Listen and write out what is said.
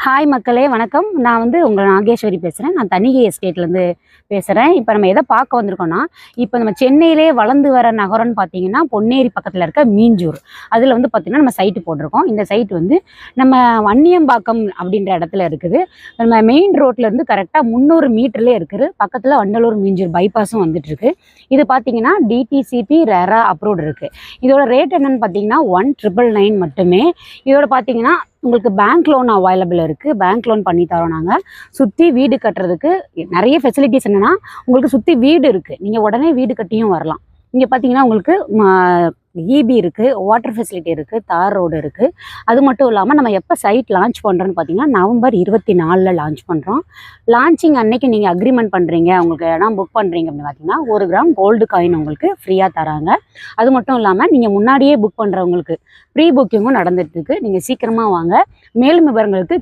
Hi மக்களே வணக்கம். நான் உங்கள் நாகேஸ்வரி பேசுகிறேன். நான் தனிகை எஸ்டேட்லேருந்து பேசுகிறேன். இப்போ நம்ம எதை பார்க்க வந்திருக்கோம்னா, இப்போ நம்ம சென்னையிலே வளர்ந்து வர நகரம்னு பார்த்தீங்கன்னா, பொன்னேரி பக்கத்தில் இருக்க மீஞ்சூர். அதில் பார்த்தீங்கன்னா நம்ம சைட்டு போட்டிருக்கோம். இந்த சைட் நம்ம வன்னியம்பாக்கம் அப்படின்ற இடத்துல இருக்குது. நம்ம மெயின் ரோட்லேருந்து கரெக்டாக 300 மீட்டர்லேயே இருக்குது. பக்கத்தில் வண்டலூர் மீஞ்சூர் பைபாஸும் வந்துட்டுருக்கு. இது பார்த்தீங்கன்னா டிடிசிபி ரெரா அப்ரூவ்டு இருக்குது. இதோட ரேட் என்னென்னு பார்த்தீங்கன்னா 1,999 மட்டுமே. இதோட பார்த்தீங்கன்னா உங்களுக்கு பேங்க் லோன் அவைலபிள் இருக்குது. பேங்க் லோன் பண்ணி தரோம். நாங்கள் சுற்றி வீடு கட்டுறதுக்கு நிறைய ஃபெசிலிட்டிஸ் என்னென்னா, உங்களுக்கு சுற்றி வீடு இருக்குது. நீங்கள் உடனே வீடு கட்டியும் வரலாம். இங்கே பார்த்தீங்கன்னா உங்களுக்கு இபி இருக்குது, வாட்டர் ஃபெசிலிட்டி இருக்குது, தார் ரோடு இருக்குது. அது மட்டும் இல்லாமல் நம்ம எப்போ சைட் லான்ச் பண்ணுறோன்னு பார்த்தீங்கன்னா நவம்பர் 24 லான்ச் பண்ணுறோம். லான்ச்சிங் அன்னைக்கு நீங்கள் அக்ரிமெண்ட் பண்ணுறீங்க, உங்களுக்கு இடம் புக் பண்ணுறீங்க அப்படின்னு பார்த்தீங்கன்னா 1 கிராம் கோல்டு காயின் உங்களுக்கு ஃப்ரீயாக தராங்க. அது மட்டும் இல்லாமல் நீங்கள் முன்னாடியே புக் பண்ணுறவங்களுக்கு ப்ரீ புக்கிங்கும் நடந்துகிட்ருக்கு. நீங்கள் சீக்கிரமாக வாங்க. மேலும் விவரங்களுக்கு